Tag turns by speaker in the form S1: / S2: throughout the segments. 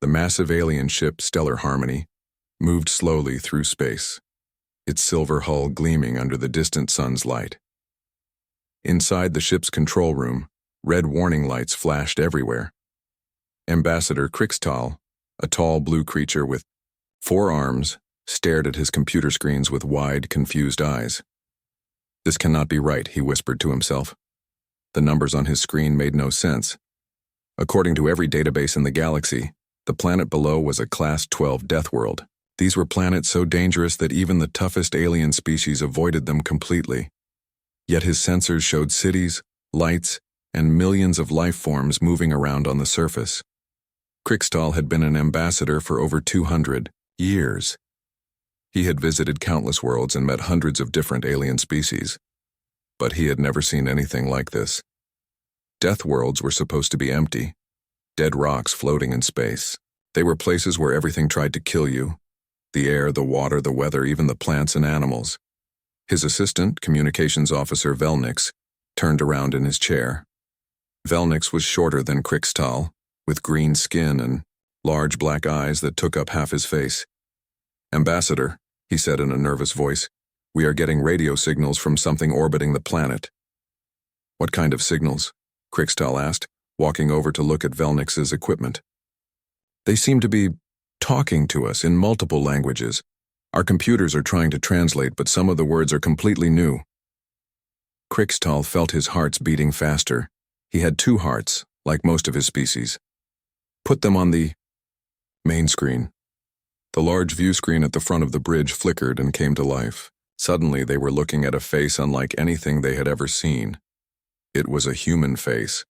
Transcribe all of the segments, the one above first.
S1: The massive alien ship Stellar Harmony moved slowly through space, its silver hull gleaming under the distant sun's light. Inside the ship's control room, red warning lights flashed everywhere. Ambassador Krixtal, a tall blue creature with 4 arms, stared at his computer screens with wide, confused eyes. "This cannot be right," he whispered to himself. The numbers on his screen made no sense. According to every database in the galaxy, the planet below was a Class 12 death world. These were planets so dangerous that even the toughest alien species avoided them completely. Yet his sensors showed cities, lights, and millions of life forms moving around on the surface. Krixtal had been an ambassador for over 200 years. He had visited countless worlds and met hundreds of different alien species. But he had never seen anything like this. Death worlds were supposed to be empty, dead rocks floating in space. They were places where everything tried to kill you. The air, the water, the weather, even the plants and animals. His assistant, communications officer Velnix, turned around in his chair. Velnix was shorter than Krixtal, with green skin and large black eyes that took up half his face. "Ambassador," he said in a nervous voice, "we are getting radio signals from something orbiting the planet." "What kind of signals?" Krixtal asked, walking over to look at Velnix's equipment. "They seem to be talking to us in multiple languages. Our computers are trying to translate, but some of the words are completely new." Krixtal felt his hearts beating faster. He had 2 hearts, like most of his species. "Put them on the main screen." The large view screen at the front of the bridge flickered and came to life. Suddenly they were looking at a face unlike anything they had ever seen. It was a human face,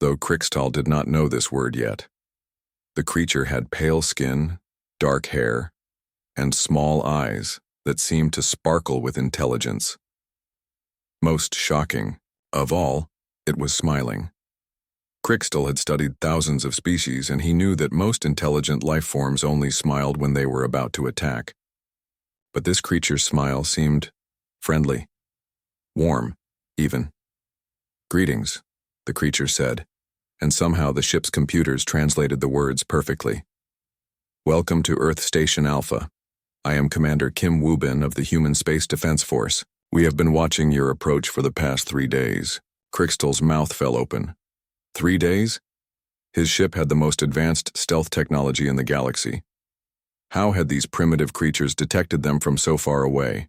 S1: though Krixtal did not know this word yet. The creature had pale skin, dark hair, and small eyes that seemed to sparkle with intelligence. Most shocking of all, it was smiling. Krixtal had studied thousands of species, and he knew that most intelligent life forms only smiled when they were about to attack. But this creature's smile seemed friendly, warm, even. "Greetings," the creature said, and somehow the ship's computers translated the words perfectly. "Welcome to Earth Station Alpha. I am Commander Kim Woo-bin of the Human Space Defense Force. We have been watching your approach for the past 3 days." Krixtal's mouth fell open. 3 days? His ship had the most advanced stealth technology in the galaxy. How had these primitive creatures detected them from so far away?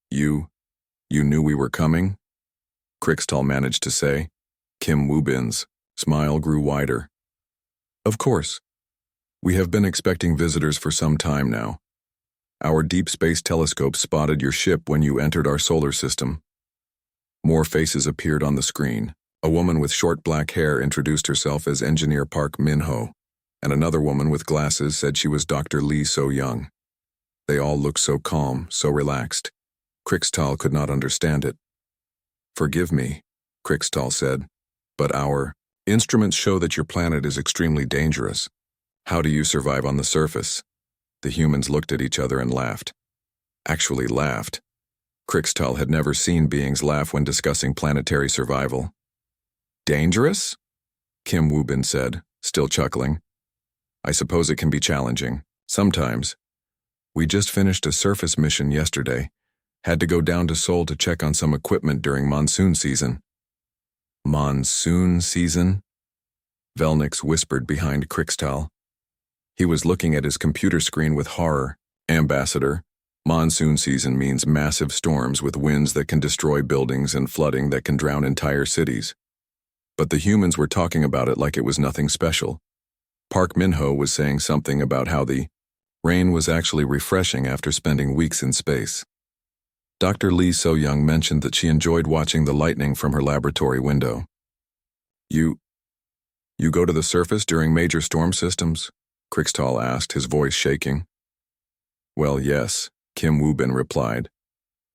S1: You knew we were coming?" Krixtal managed to say. Kim Woo-bin's smile grew wider. "Of course. We have been expecting visitors for some time now. Our deep space telescope spotted your ship when you entered our solar system." More faces appeared on the screen. A woman with short black hair introduced herself as Engineer Park Min-ho, and another woman with glasses said she was Dr. Lee So-young. They all looked so calm, so relaxed. Krixtal could not understand it. "Forgive me," Krixtal said, "but our instruments show that your planet is extremely dangerous. How do you survive on the surface?" The humans looked at each other and laughed. Actually laughed. Krixtal had never seen beings laugh when discussing planetary survival. "Dangerous?" Kim Woo-bin said, still chuckling. "I suppose it can be challenging. Sometimes. We just finished a surface mission yesterday. Had to go down to Seoul to check on some equipment during monsoon season." "Monsoon season?" Velnix whispered behind Krixtal. He was looking at his computer screen with horror. "Ambassador, monsoon season means massive storms with winds that can destroy buildings and flooding that can drown entire cities." But the humans were talking about it like it was nothing special. Park Min-ho was saying something about how the rain was actually refreshing after spending weeks in space. Dr. Lee So-young mentioned that she enjoyed watching the lightning from her laboratory window. You go to the surface during major storm systems?" Krixtal asked, his voice shaking. "Well, yes," Kim Woo-bin replied.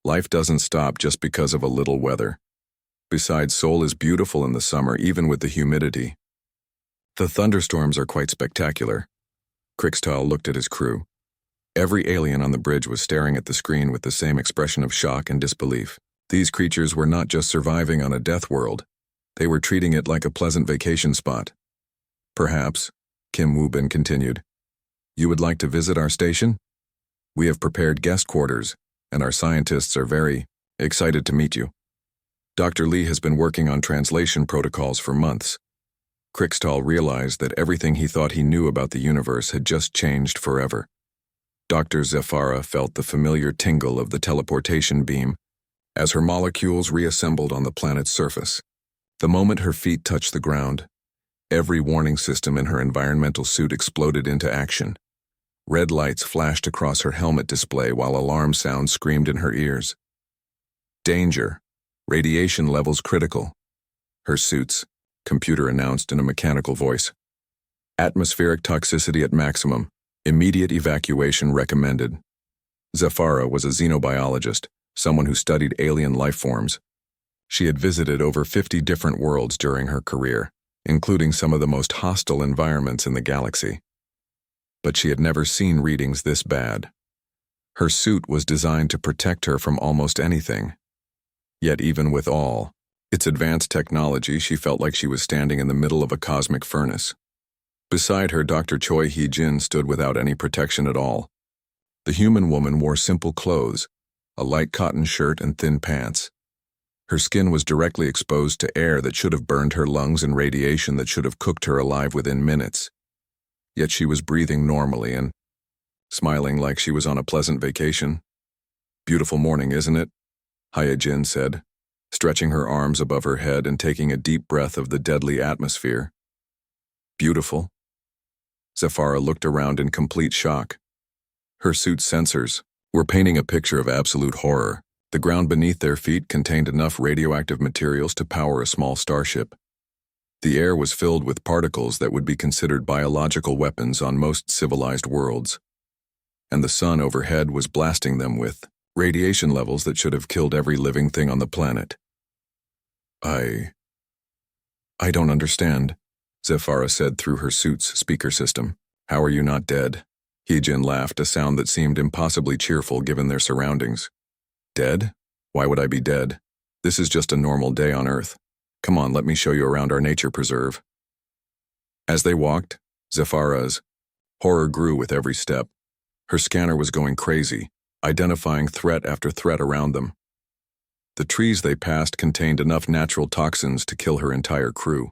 S1: "Life doesn't stop just because of a little weather. Besides, Seoul is beautiful in the summer, even with the humidity. The thunderstorms are quite spectacular." Krixtal looked at his crew. Every alien on the bridge was staring at the screen with the same expression of shock and disbelief. These creatures were not just surviving on a death world. They were treating it like a pleasant vacation spot. Perhaps, Kim Woo-bin continued. You would like to visit our station? We have prepared guest quarters, and our scientists are very excited to meet you. Dr. Lee has been working on translation protocols for months. Krikstal realized that everything he thought he knew about the universe had just changed forever. Dr. Zephyra felt the familiar tingle of the teleportation beam as her molecules reassembled on the planet's surface. The moment her feet touched the ground, every warning system in her environmental suit exploded into action. Red lights flashed across her helmet display while alarm sounds screamed in her ears. Danger. Radiation levels critical. Her suit's computer announced in a mechanical voice. Atmospheric toxicity at maximum. Immediate evacuation recommended. Zephyra was a xenobiologist, someone who studied alien life forms. She had visited over 50 different worlds during her career, including some of the most hostile environments in the galaxy. But she had never seen readings this bad. Her suit was designed to protect her from almost anything. Yet even with all its advanced technology, she felt like she was standing in the middle of a cosmic furnace. Beside her, Dr. Choi Hee-jin stood without any protection at all. The human woman wore simple clothes, a light cotton shirt and thin pants. Her skin was directly exposed to air that should have burned her lungs and radiation that should have cooked her alive within minutes. Yet she was breathing normally and smiling like she was on a pleasant vacation. Beautiful morning, isn't it? Hye-jin said, stretching her arms above her head and taking a deep breath of the deadly atmosphere. Beautiful? Zephyra looked around in complete shock. Her suit's sensors were painting a picture of absolute horror. The ground beneath their feet contained enough radioactive materials to power a small starship. The air was filled with particles that would be considered biological weapons on most civilized worlds. And the sun overhead was blasting them with radiation levels that should have killed every living thing on the planet. I don't understand, Zephyra said through her suit's speaker system. How are you not dead? Hee-jin laughed, a sound that seemed impossibly cheerful given their surroundings. Dead? Why would I be dead? This is just a normal day on Earth. Come on, let me show you around our nature preserve. As they walked, Zephyra's horror grew with every step. Her scanner was going crazy, identifying threat after threat around them. The trees they passed contained enough natural toxins to kill her entire crew.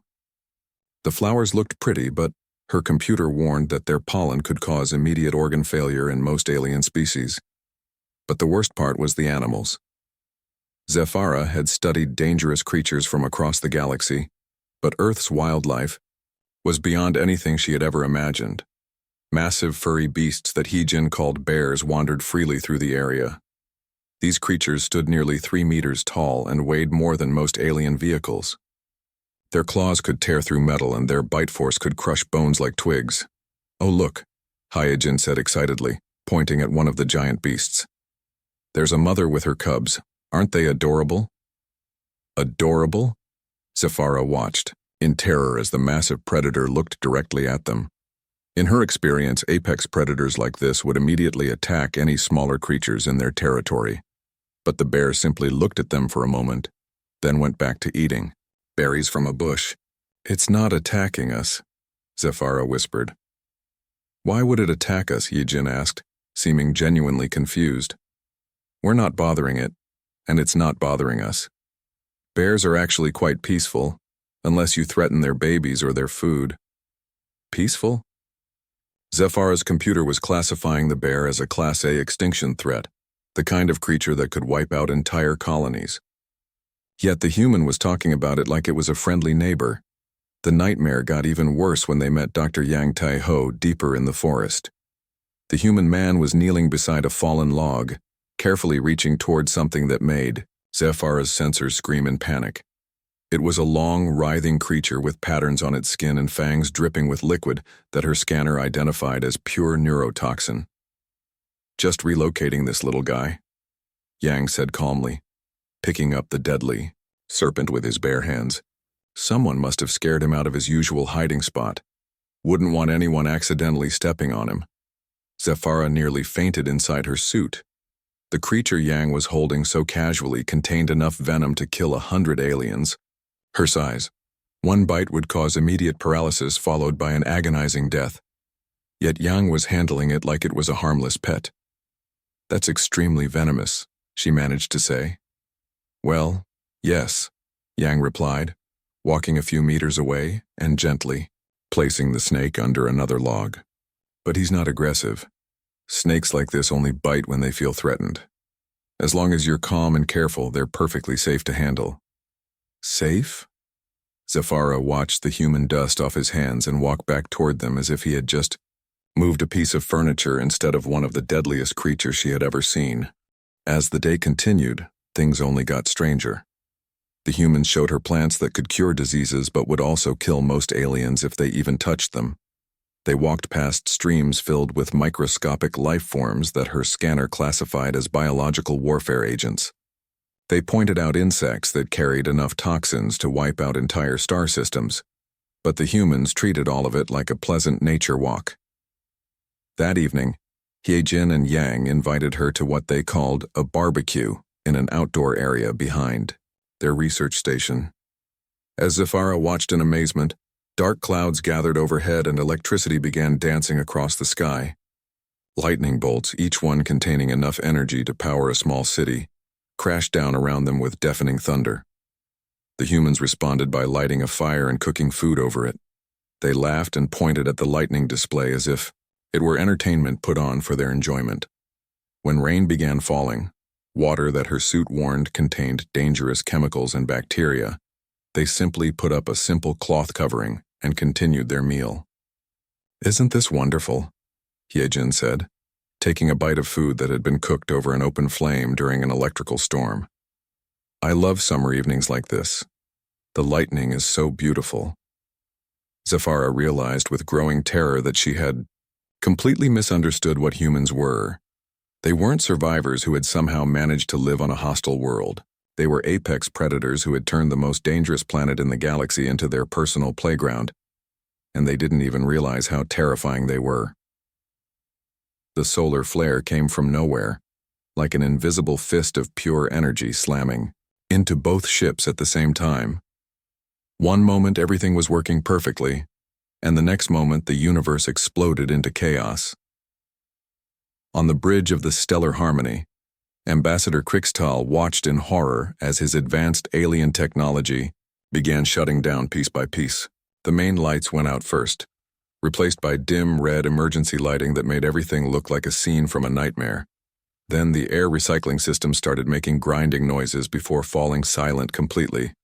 S1: The flowers looked pretty, but her computer warned that their pollen could cause immediate organ failure in most alien species. But the worst part was the animals. Zephyra had studied dangerous creatures from across the galaxy, but Earth's wildlife was beyond anything she had ever imagined. Massive furry beasts that Hee-jin called bears wandered freely through the area. These creatures stood nearly 3 meters tall and weighed more than most alien vehicles. Their claws could tear through metal and their bite force could crush bones like twigs. Oh look, Hye-jin said excitedly, pointing at one of the giant beasts. There's a mother with her cubs. Aren't they adorable? Adorable? Zephyra watched, in terror as the massive predator looked directly at them. In her experience, apex predators like this would immediately attack any smaller creatures in their territory. But the bear simply looked at them for a moment, then went back to eating berries from a bush. It's not attacking us, Zephyra whispered. Why would it attack us? Hee-jin asked, seeming genuinely confused. We're not bothering it, and it's not bothering us. Bears are actually quite peaceful, unless you threaten their babies or their food. Peaceful? Zephyra's computer was classifying the bear as a Class A extinction threat, the kind of creature that could wipe out entire colonies. Yet the human was talking about it like it was a friendly neighbor. The nightmare got even worse when they met Dr. Yang Tai-ho deeper in the forest. The human man was kneeling beside a fallen log, carefully reaching toward something that made Zephyra's sensors scream in panic. It was a long, writhing creature with patterns on its skin and fangs dripping with liquid that her scanner identified as pure neurotoxin. Just relocating this little guy, Yang said calmly, picking up the deadly serpent with his bare hands. Someone must have scared him out of his usual hiding spot. Wouldn't want anyone accidentally stepping on him. Zephyra nearly fainted inside her suit. The creature Yang was holding so casually contained enough venom to kill 100 aliens, her size. One bite would cause immediate paralysis followed by an agonizing death, yet Yang was handling it like it was a harmless pet. "That's extremely venomous," she managed to say. "Well, yes," Yang replied, walking a few meters away and gently placing the snake under another log. "But he's not aggressive. Snakes like this only bite when they feel threatened. As long as you're calm and careful, they're perfectly safe to handle." "Safe?" Zafara watched the human dust off his hands and walk back toward them as if he had just moved a piece of furniture instead of one of the deadliest creatures she had ever seen. As the day continued, things only got stranger. The humans showed her plants that could cure diseases but would also kill most aliens if they even touched them. They walked past streams filled with microscopic life forms that her scanner classified as biological warfare agents. They pointed out insects that carried enough toxins to wipe out entire star systems, but the humans treated all of it like a pleasant nature walk. That evening, Hyejin and Yang invited her to what they called a barbecue in an outdoor area behind their research station. As Zafara watched in amazement, dark clouds gathered overhead and electricity began dancing across the sky. Lightning bolts, each one containing enough energy to power a small city, crashed down around them with deafening thunder. The humans responded by lighting a fire and cooking food over it. They laughed and pointed at the lightning display as if it were entertainment put on for their enjoyment. When rain began falling, water that her suit warned contained dangerous chemicals and bacteria, they simply put up a simple cloth covering and continued their meal. "Isn't this wonderful?" Hyejin said, taking a bite of food that had been cooked over an open flame during an electrical storm. "I love summer evenings like this. The lightning is so beautiful." Zafara realized with growing terror that she had completely misunderstood what humans were. They weren't survivors who had somehow managed to live on a hostile world. They were apex predators who had turned the most dangerous planet in the galaxy into their personal playground, and they didn't even realize how terrifying they were. The solar flare came from nowhere, like an invisible fist of pure energy slamming into both ships at the same time. One moment everything was working perfectly, and the next moment the universe exploded into chaos. On the bridge of the Stellar Harmony, Ambassador Krixtal watched in horror as his advanced alien technology began shutting down piece by piece. The main lights went out first, replaced by dim red emergency lighting that made everything look like a scene from a nightmare. Then the air recycling system started making grinding noises before falling silent completely.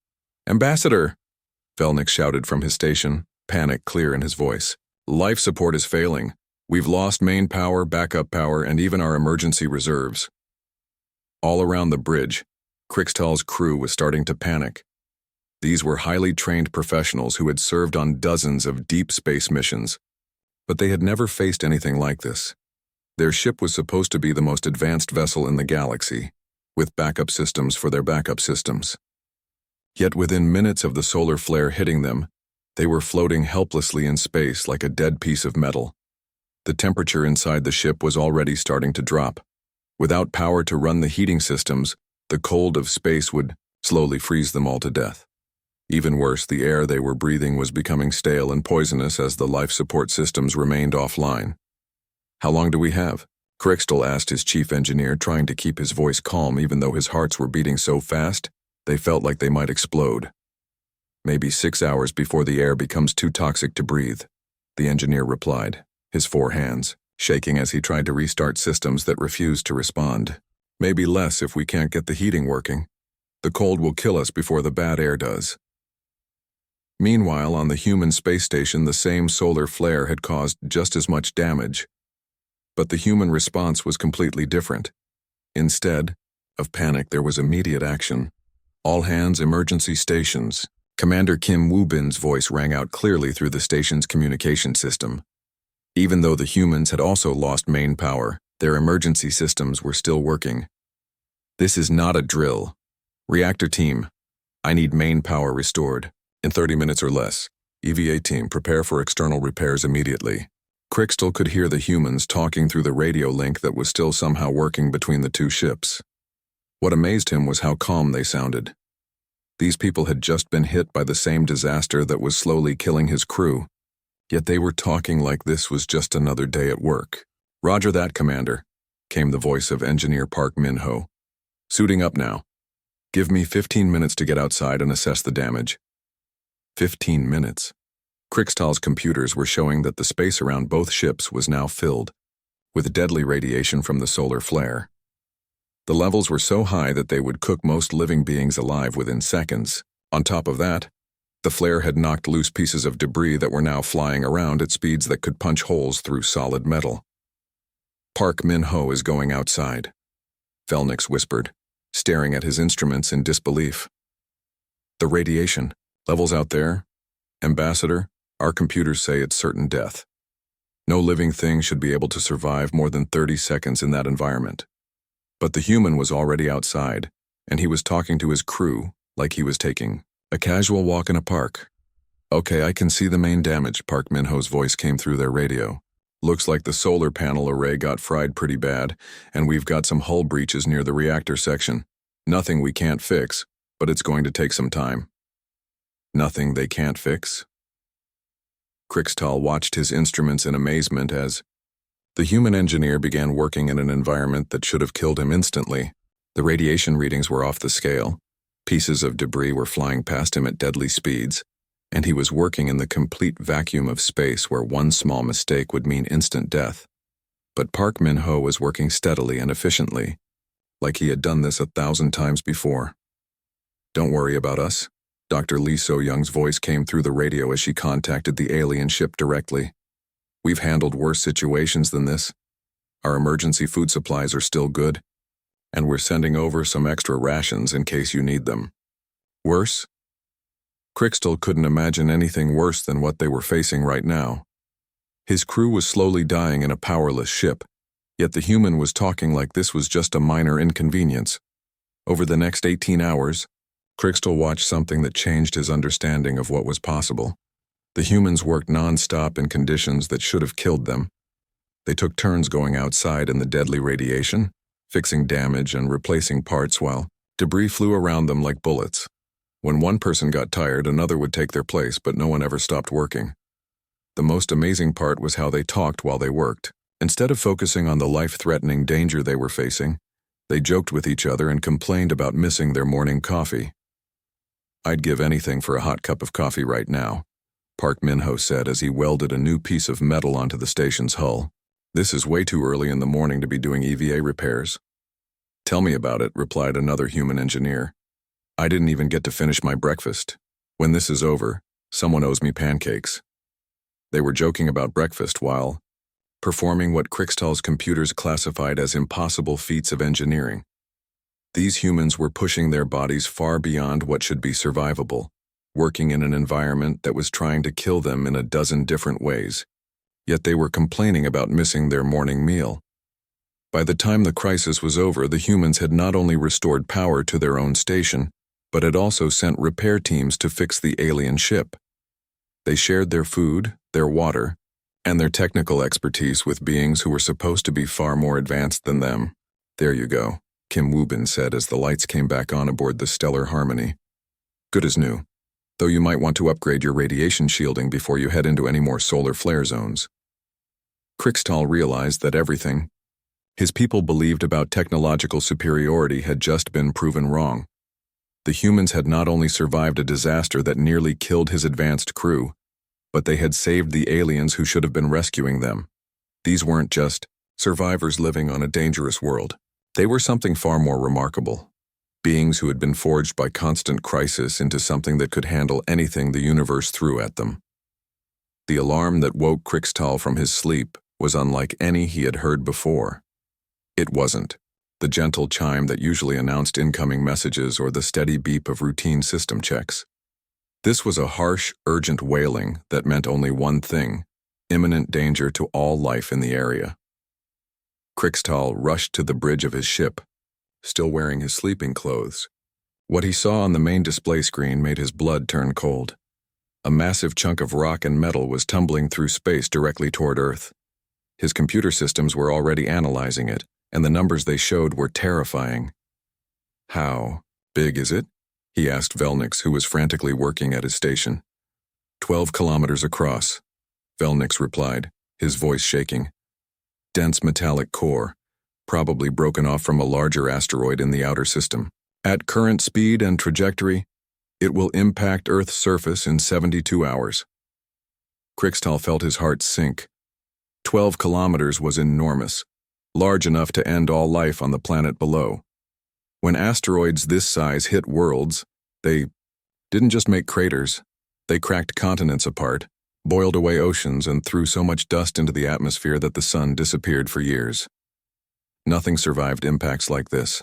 S1: "Ambassador!" Velnik shouted from his station, panic clear in his voice. "Life support is failing. We've lost main power, backup power, and even our emergency reserves." All around the bridge, Krixtal's crew was starting to panic. These were highly trained professionals who had served on dozens of deep space missions, but they had never faced anything like this. Their ship was supposed to be the most advanced vessel in the galaxy, with backup systems for their backup systems. Yet within minutes of the solar flare hitting them, they were floating helplessly in space like a dead piece of metal. The temperature inside the ship was already starting to drop. Without power to run the heating systems, the cold of space would slowly freeze them all to death. Even worse, the air they were breathing was becoming stale and poisonous as the life support systems remained offline. "How long do we have?" Krixtal asked his chief engineer, trying to keep his voice calm even though his hearts were beating so fast they felt like they might explode. "Maybe 6 hours before the air becomes too toxic to breathe," the engineer replied, his 4 hands shaking as he tried to restart systems that refused to respond. "Maybe less if we can't get the heating working. The cold will kill us before the bad air does." Meanwhile, on the human space station, the same solar flare had caused just as much damage. But the human response was completely different. Instead of panic, there was immediate action. "All hands, emergency stations." Commander Kim Woo-bin's voice rang out clearly through the station's communication system. Even though the humans had also lost main power, their emergency systems were still working. "This is not a drill. Reactor team, I need main power restored. In 30 minutes or less. EVA team, prepare for external repairs immediately." Krixtal could hear the humans talking through the radio link that was still somehow working between the two ships. What amazed him was how calm they sounded. These people had just been hit by the same disaster that was slowly killing his crew, yet they were talking like this was just another day at work. "Roger that, Commander," came the voice of Engineer Park Min-ho. "Suiting up now. Give me 15 minutes to get outside and assess the damage." 15 minutes. Krixtal's computers were showing that the space around both ships was now filled with deadly radiation from the solar flare. The levels were so high that they would cook most living beings alive within seconds. On top of that, the flare had knocked loose pieces of debris that were now flying around at speeds that could punch holes through solid metal. "Park Min-ho is going outside," Velnix whispered, staring at his instruments in disbelief. "The radiation levels out there, Ambassador, our computers say it's certain death. No living thing should be able to survive more than 30 seconds in that environment." But the human was already outside, and he was talking to his crew like he was taking a casual walk in a park. "Okay, I can see the main damage," Park Min-ho's voice came through their radio. "Looks like the solar panel array got fried pretty bad, and we've got some hull breaches near the reactor section. Nothing we can't fix, but it's going to take some time." "Nothing they can't fix?" Krixtal watched his instruments in amazement as the human engineer began working in an environment that should have killed him instantly. The radiation readings were off the scale, pieces of debris were flying past him at deadly speeds, and he was working in the complete vacuum of space where one small mistake would mean instant death. But Park Min-ho was working steadily and efficiently, like he had done this 1,000 times before. "Don't worry about us." Dr. Lee So-young's voice came through the radio as she contacted the alien ship directly. "We've handled worse situations than this. Our emergency food supplies are still good, and we're sending over some extra rations in case you need them." "Worse?" Krixtal couldn't imagine anything worse than what they were facing right now. His crew was slowly dying in a powerless ship, yet the human was talking like this was just a minor inconvenience. Over the next 18 hours, Krixtal watched something that changed his understanding of what was possible. The humans worked non-stop in conditions that should have killed them. They took turns going outside in the deadly radiation, fixing damage and replacing parts while debris flew around them like bullets. When one person got tired, another would take their place, but no one ever stopped working. The most amazing part was how they talked while they worked. Instead of focusing on the life-threatening danger they were facing, they joked with each other and complained about missing their morning coffee. "I'd give anything for a hot cup of coffee right now," Park Min-ho said as he welded a new piece of metal onto the station's hull. "This is way too early in the morning to be doing EVA repairs." "Tell me about it," replied another human engineer. "I didn't even get to finish my breakfast. When this is over, someone owes me pancakes." They were joking about breakfast while performing what Krixtal's computers classified as impossible feats of engineering. These humans were pushing their bodies far beyond what should be survivable, working in an environment that was trying to kill them in a dozen different ways. Yet they were complaining about missing their morning meal. By the time the crisis was over, the humans had not only restored power to their own station, but had also sent repair teams to fix the alien ship. They shared their food, their water, and their technical expertise with beings who were supposed to be far more advanced than them. "There you go," Kim Woobin said as the lights came back on aboard the Stellar Harmony. "Good as new, though you might want to upgrade your radiation shielding before you head into any more solar flare zones." Krixtal realized that everything his people believed about technological superiority had just been proven wrong. The humans had not only survived a disaster that nearly killed his advanced crew, but they had saved the aliens who should have been rescuing them. These weren't just survivors living on a dangerous world. They were something far more remarkable. Beings who had been forged by constant crisis into something that could handle anything the universe threw at them. The alarm that woke Krixtal from his sleep was unlike any he had heard before. It wasn't the gentle chime that usually announced incoming messages or the steady beep of routine system checks. This was a harsh, urgent wailing that meant only one thing: imminent danger to all life in the area. Krixtal rushed to the bridge of his ship, still wearing his sleeping clothes. What he saw on the main display screen made his blood turn cold. A massive chunk of rock and metal was tumbling through space directly toward Earth. His computer systems were already analyzing it, and the numbers they showed were terrifying. "How big is it?" he asked Velnix, who was frantically working at his station. 12 kilometers across, Velnix replied, his voice shaking. Dense metallic core, probably broken off from a larger asteroid in the outer system. At current speed and trajectory, it will impact Earth's surface in 72 hours. Crixtal felt his heart sink. 12 kilometers was enormous, large enough to end all life on the planet below. When asteroids this size hit worlds, they didn't just make craters, they cracked continents apart, boiled away oceans, and threw so much dust into the atmosphere that the sun disappeared for years. Nothing survived impacts like this.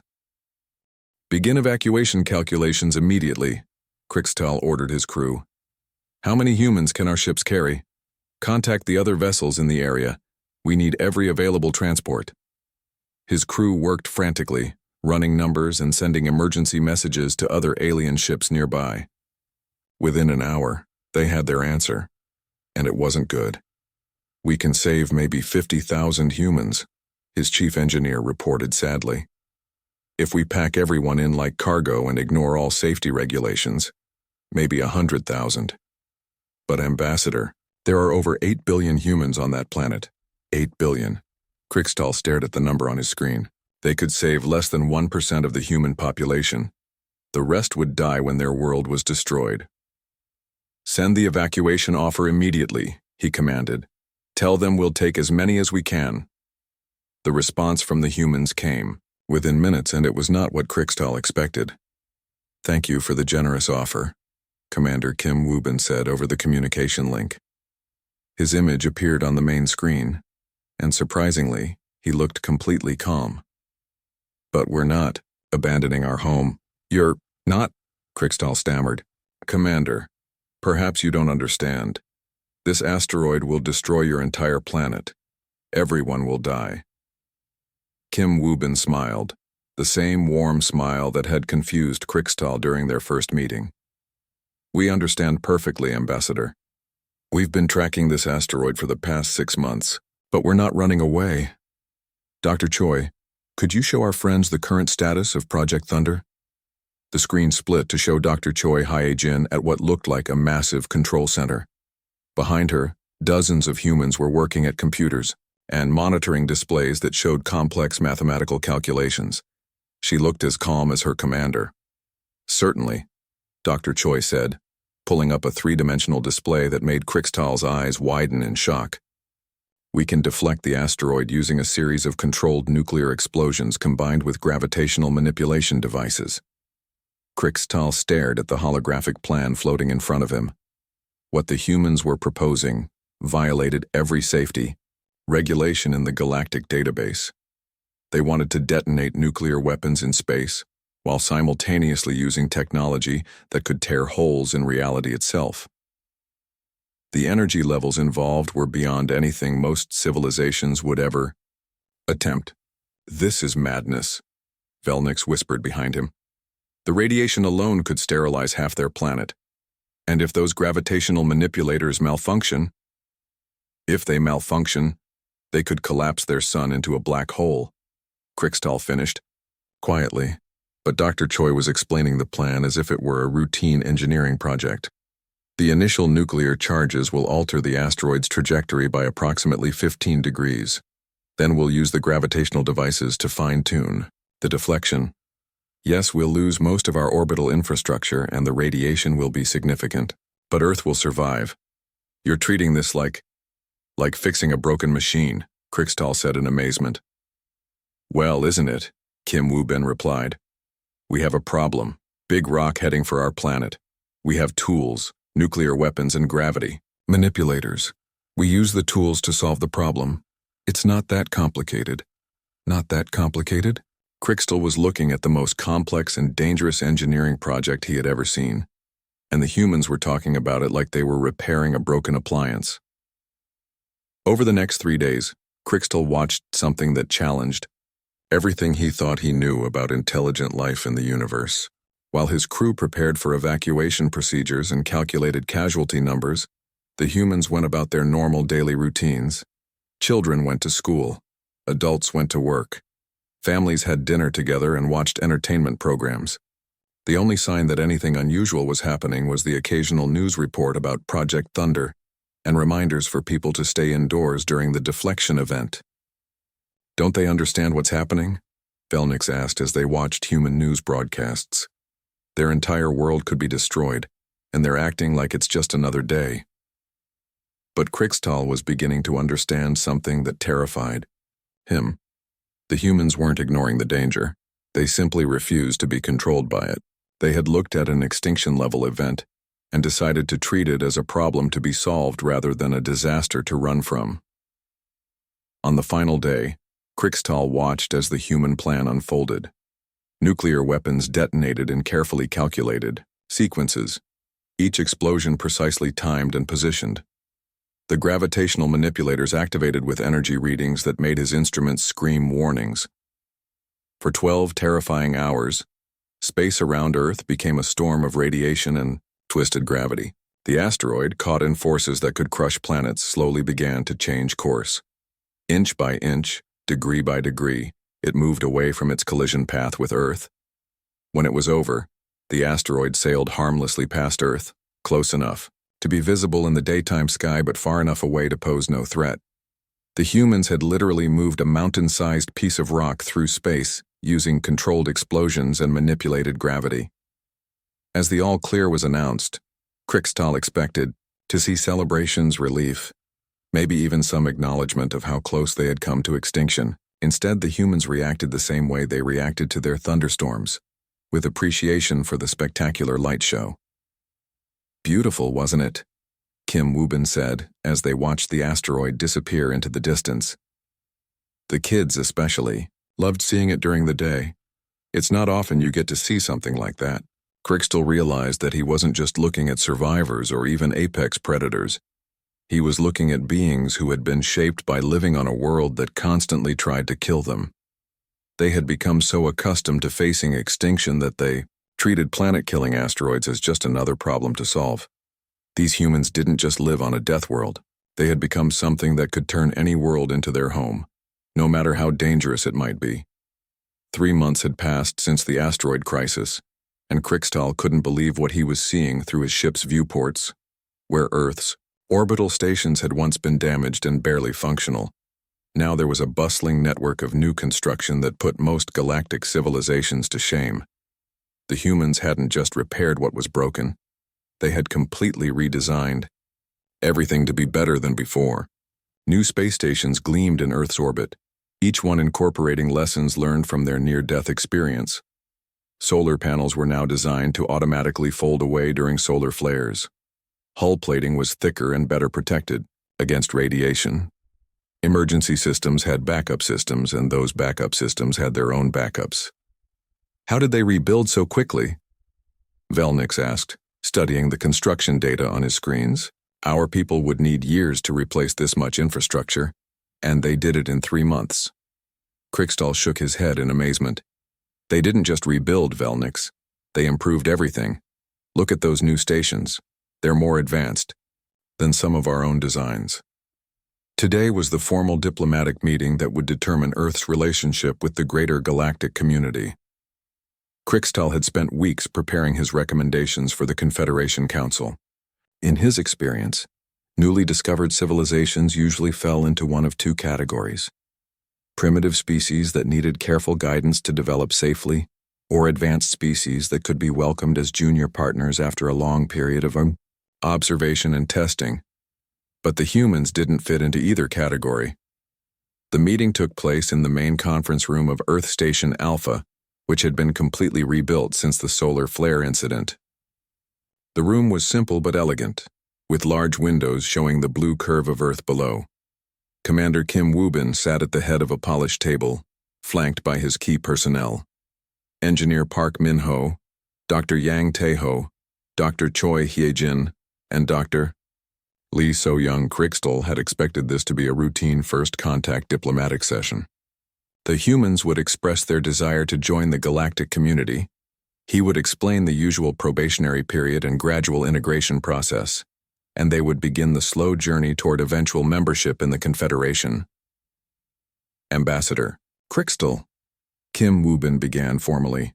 S1: Begin evacuation calculations immediately, Crixtal ordered his crew. How many humans can our ships carry? Contact the other vessels in the area. We need every available transport. His crew worked frantically, running numbers and sending emergency messages to other alien ships nearby. Within an hour, they had their answer, and it wasn't good. We can save maybe 50,000 humans, his chief engineer reported sadly. If we pack everyone in like cargo and ignore all safety regulations, maybe 100,000. But Ambassador, there are over 8 billion humans on that planet. 8 billion. Crixtal stared at the number on his screen. They could save less than 1% of the human population. The rest would die when their world was destroyed. Send the evacuation offer immediately, he commanded. Tell them we'll take as many as we can. The response from the humans came within minutes, and it was not what Crixtal expected. Thank you for the generous offer, Commander Kim Woo-bin said over the communication link. His image appeared on the main screen, and surprisingly, he looked completely calm. But we're not abandoning our home. You're not, Crixtal stammered. Commander, perhaps you don't understand. This asteroid will destroy your entire planet. Everyone will die. Kim Woo-bin smiled, the same warm smile that had confused Crixtal during their first meeting. We understand perfectly, Ambassador. We've been tracking this asteroid for the past 6 months, but we're not running away. Dr. Choi, could you show our friends the current status of Project Thunder? The screen split to show Dr. Choi Hye-jin at what looked like a massive control center. Behind her, dozens of humans were working at computers and monitoring displays that showed complex mathematical calculations. She looked as calm as her commander. Certainly, Dr. Choi said, pulling up a 3-dimensional display that made Crixtal's eyes widen in shock. We can deflect the asteroid using a series of controlled nuclear explosions combined with gravitational manipulation devices. Crixtal stared at the holographic plan floating in front of him. What the humans were proposing violated every safety regulation in the Galactic database. They wanted to detonate nuclear weapons in space, while simultaneously using technology that could tear holes in reality itself. The energy levels involved were beyond anything most civilizations would ever attempt. This is madness, Velnix whispered behind him. The radiation alone could sterilize half their planet. And if those gravitational manipulators malfunction, they could collapse their sun into a black hole. Crixtal finished, quietly, but Dr. Choi was explaining the plan as if it were a routine engineering project. The initial nuclear charges will alter the asteroid's trajectory by approximately 15 degrees. Then we'll use the gravitational devices to fine-tune the deflection. Yes, we'll lose most of our orbital infrastructure and the radiation will be significant, but Earth will survive. You're treating this like fixing a broken machine, Crixtal said in amazement. Well, isn't it? Kim Woo-bin replied. We have a problem. Big rock heading for our planet. We have tools, nuclear weapons, and gravity. Manipulators. We use the tools to solve the problem. It's not that complicated. Not that complicated? Crixtal was looking at the most complex and dangerous engineering project he had ever seen, and the humans were talking about it like they were repairing a broken appliance. Over the next 3 days, Crixtal watched something that challenged everything he thought he knew about intelligent life in the universe. While his crew prepared for evacuation procedures and calculated casualty numbers, the humans went about their normal daily routines. Children went to school. Adults went to work. Families had dinner together and watched entertainment programs. The only sign that anything unusual was happening was the occasional news report about Project Thunder and reminders for people to stay indoors during the deflection event. "Don't they understand what's happening?" Velnix asked as they watched human news broadcasts. Their entire world could be destroyed, and they're acting like it's just another day. But Krixtal was beginning to understand something that terrified him. The humans weren't ignoring the danger. They simply refused to be controlled by it. They had looked at an extinction-level event and decided to treat it as a problem to be solved rather than a disaster to run from. On the final day, Krixtal watched as the human plan unfolded. Nuclear weapons detonated in carefully calculated sequences, each explosion precisely timed and positioned. The gravitational manipulators activated with energy readings that made his instruments scream warnings. For 12 terrifying hours, space around Earth became a storm of radiation and twisted gravity. The asteroid, caught in forces that could crush planets, slowly began to change course. Inch by inch, degree by degree, it moved away from its collision path with Earth. When it was over, the asteroid sailed harmlessly past Earth, close enough to be visible in the daytime sky but far enough away to pose no threat. The humans had literally moved a mountain-sized piece of rock through space using controlled explosions and manipulated gravity. As the all-clear was announced, Krixtal expected to see celebrations, relief, maybe even some acknowledgement of how close they had come to extinction. Instead, the humans reacted the same way they reacted to their thunderstorms, with appreciation for the spectacular light show. "Beautiful, wasn't it?" Kim Woobin said as they watched the asteroid disappear into the distance. The kids, especially, loved seeing it during the day. It's not often you get to see something like that. Krixtal realized that he wasn't just looking at survivors or even apex predators. He was looking at beings who had been shaped by living on a world that constantly tried to kill them. They had become so accustomed to facing extinction that they treated planet-killing asteroids as just another problem to solve. These humans didn't just live on a death world. They had become something that could turn any world into their home, no matter how dangerous it might be. 3 months had passed since the asteroid crisis, and Krixtal couldn't believe what he was seeing through his ship's viewports, where Earth's orbital stations had once been damaged and barely functional. Now there was a bustling network of new construction that put most galactic civilizations to shame. The humans hadn't just repaired what was broken. They had completely redesigned everything to be better than before. New space stations gleamed in Earth's orbit, each one incorporating lessons learned from their near-death experience. Solar panels were now designed to automatically fold away during solar flares. Hull plating was thicker and better protected against radiation. Emergency systems had backup systems, and those backup systems had their own backups. "How did they rebuild so quickly?" Velnix asked, studying the construction data on his screens. "Our people would need years to replace this much infrastructure, and they did it in 3 months." Krixtal shook his head in amazement. "They didn't just rebuild, Velnix. They improved everything. Look at those new stations. They're more advanced than some of our own designs." Today was the formal diplomatic meeting that would determine Earth's relationship with the greater galactic community. Krixtal had spent weeks preparing his recommendations for the Confederation Council. In his experience, newly discovered civilizations usually fell into one of two categories: primitive species that needed careful guidance to develop safely, or advanced species that could be welcomed as junior partners after a long period of observation and testing. But the humans didn't fit into either category. The meeting took place in the main conference room of Earth Station Alpha, which had been completely rebuilt since the solar flare incident. The room was simple but elegant, with large windows showing the blue curve of Earth below. Commander Kim Woobin sat at the head of a polished table, flanked by his key personnel. Engineer Park Min-ho, Dr. Yang Tae-ho, Dr. Choi Hye-jin, and Dr. Lee So-young. Krixtal had expected this to be a routine first-contact diplomatic session. The humans would express their desire to join the galactic community. He would explain the usual probationary period and gradual integration process, and they would begin the slow journey toward eventual membership in the Confederation. "Ambassador Krixtal," Kim Woobin began formally,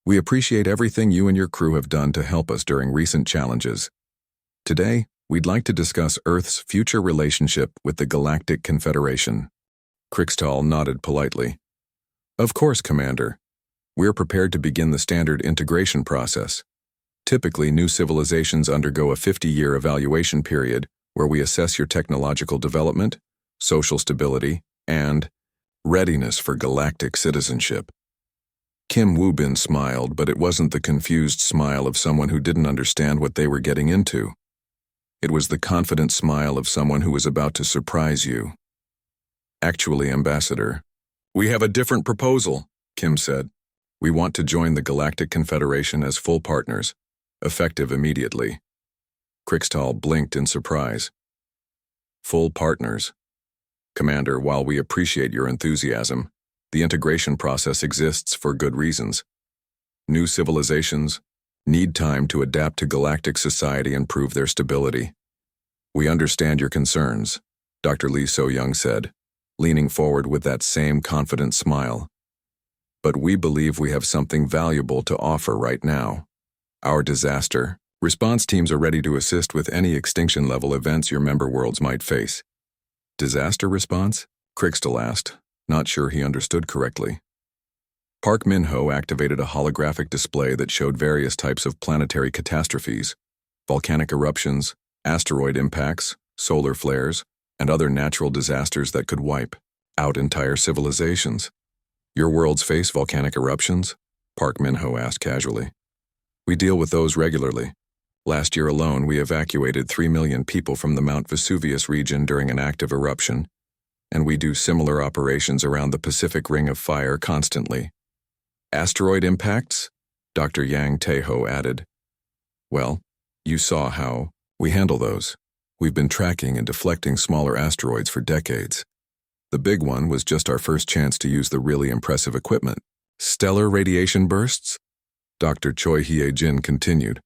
S1: We appreciate everything you and your crew have done to help us during recent challenges. Today, we'd like to discuss Earth's future relationship with the Galactic Confederation. Crixtal nodded politely. Of course, Commander. We're prepared to begin the standard integration process. Typically, new civilizations undergo a 50-year evaluation period where we assess your technological development, social stability, and readiness for galactic citizenship. Kim Woo-bin smiled, but it wasn't the confused smile of someone who didn't understand what they were getting into. It was the confident smile of someone who was about to surprise you. Actually, Ambassador, we have a different proposal, Kim said. We want to join the Galactic Confederation as full partners, effective immediately. Crixtal blinked in surprise. Full partners. Commander, while we appreciate your enthusiasm, the integration process exists for good reasons. New civilizations need time to adapt to galactic society and prove their stability. We understand your concerns, Dr. Lee So-young said, leaning forward with that same confident smile. But we believe we have something valuable to offer right now. Our disaster response teams are ready to assist with any extinction-level events your member worlds might face. Disaster response? Crixtal asked, not sure he understood correctly. Park Min-ho activated a holographic display that showed various types of planetary catastrophes, volcanic eruptions, asteroid impacts, solar flares, and other natural disasters that could wipe out entire civilizations. Your worlds face volcanic eruptions? Park Min-ho asked casually. We deal with those regularly. Last year alone, we evacuated 3 million people from the Mount Vesuvius region during an active eruption, and we do similar operations around the Pacific Ring of Fire constantly. Asteroid impacts? Dr. Yang Taeho added. Well, you saw how we handle those. We've been tracking and deflecting smaller asteroids for decades. The big one was just our first chance to use the really impressive equipment. Stellar radiation bursts? Dr. Choi Hye-jin continued.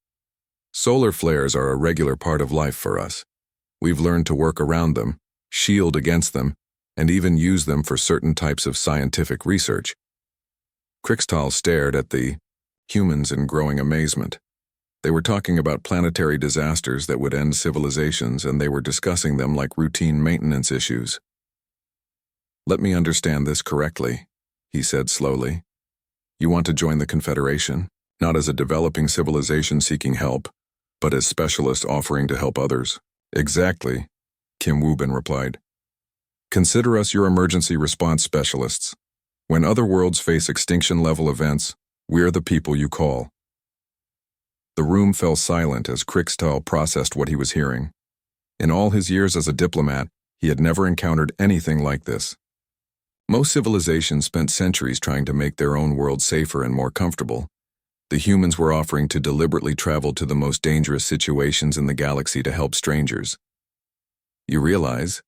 S1: Solar flares are a regular part of life for us. We've learned to work around them, shield against them, and even use them for certain types of scientific research. Crixtal stared at the humans in growing amazement. They were talking about planetary disasters that would end civilizations, and they were discussing them like routine maintenance issues. Let me understand this correctly, he said slowly. You want to join the Confederation, not as a developing civilization seeking help, but as specialists offering to help others. Exactly, Kim Woo-bin replied. Consider us your emergency response specialists. When other worlds face extinction-level events, we're the people you call. The room fell silent as Crixtal processed what he was hearing. In all his years as a diplomat, he had never encountered anything like this. Most civilizations spent centuries trying to make their own world safer and more comfortable. The humans were offering to deliberately travel to the most dangerous situations in the galaxy to help strangers. You realize,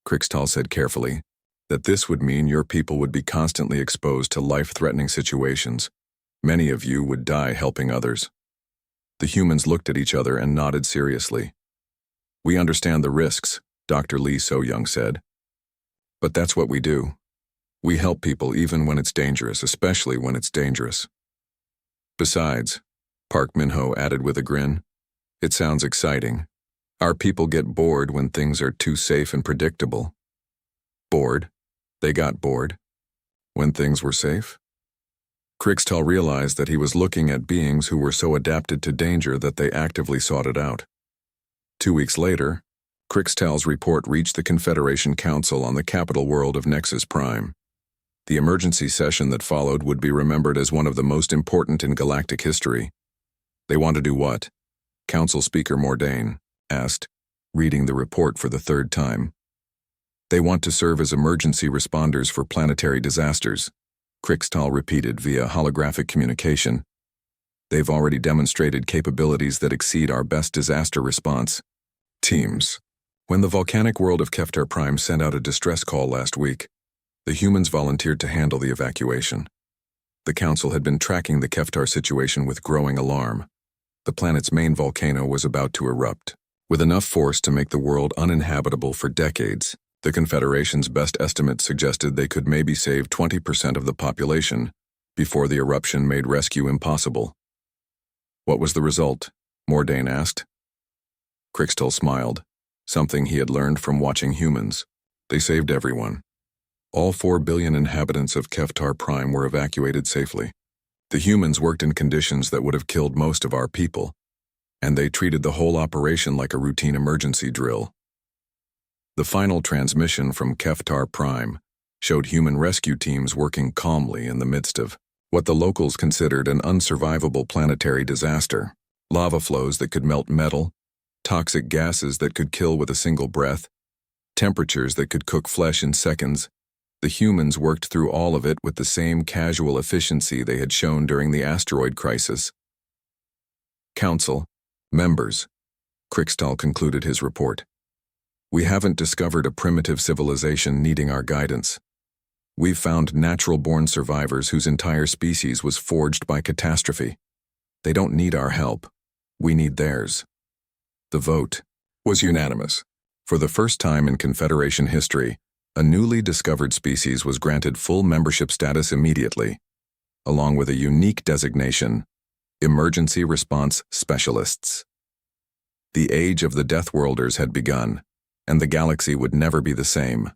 S1: Crixtal said carefully, that this would mean your people would be constantly exposed to life-threatening situations. Many of you would die helping others. The humans looked at each other and nodded seriously. We understand the risks, Dr. Lee So-young said. But that's what we do. We help people even when it's dangerous, especially when it's dangerous. Besides, Park Min-ho added with a grin, it sounds exciting. Our people get bored when things are too safe and predictable. Bored? They got bored? When things were safe? Crixtal realized that he was looking at beings who were so adapted to danger that they actively sought it out. 2 weeks later, Crixtal's report reached the Confederation Council on the capital world of Nexus Prime. The emergency session that followed would be remembered as one of the most important in galactic history. They want to do what? Council Speaker Mordain asked, reading the report for the third time. They want to serve as emergency responders for planetary disasters, Crixtal repeated via holographic communication. They've already demonstrated capabilities that exceed our best disaster response teams. When the volcanic world of Keftar Prime sent out a distress call last week, the humans volunteered to handle the evacuation. The Council had been tracking the Keftar situation with growing alarm. The planet's main volcano was about to erupt, with enough force to make the world uninhabitable for decades. The Confederation's best estimates suggested they could maybe save 20% of the population before the eruption made rescue impossible. What was the result? Mordain asked. Crixtel smiled, something he had learned from watching humans. They saved everyone. All 4 billion inhabitants of Keftar Prime were evacuated safely. The humans worked in conditions that would have killed most of our people, and they treated the whole operation like a routine emergency drill. The final transmission from Keftar Prime showed human rescue teams working calmly in the midst of what the locals considered an unsurvivable planetary disaster. Lava flows that could melt metal, toxic gases that could kill with a single breath, temperatures that could cook flesh in seconds. The humans worked through all of it with the same casual efficiency they had shown during the asteroid crisis. Council, members, Crixtal concluded his report. We haven't discovered a primitive civilization needing our guidance. We've found natural-born survivors whose entire species was forged by catastrophe. They don't need our help. We need theirs. The vote was unanimous. For the first time in Confederation history, a newly discovered species was granted full membership status immediately, along with a unique designation, Emergency Response Specialists. The age of the Deathworlders had begun, and the galaxy would never be the same.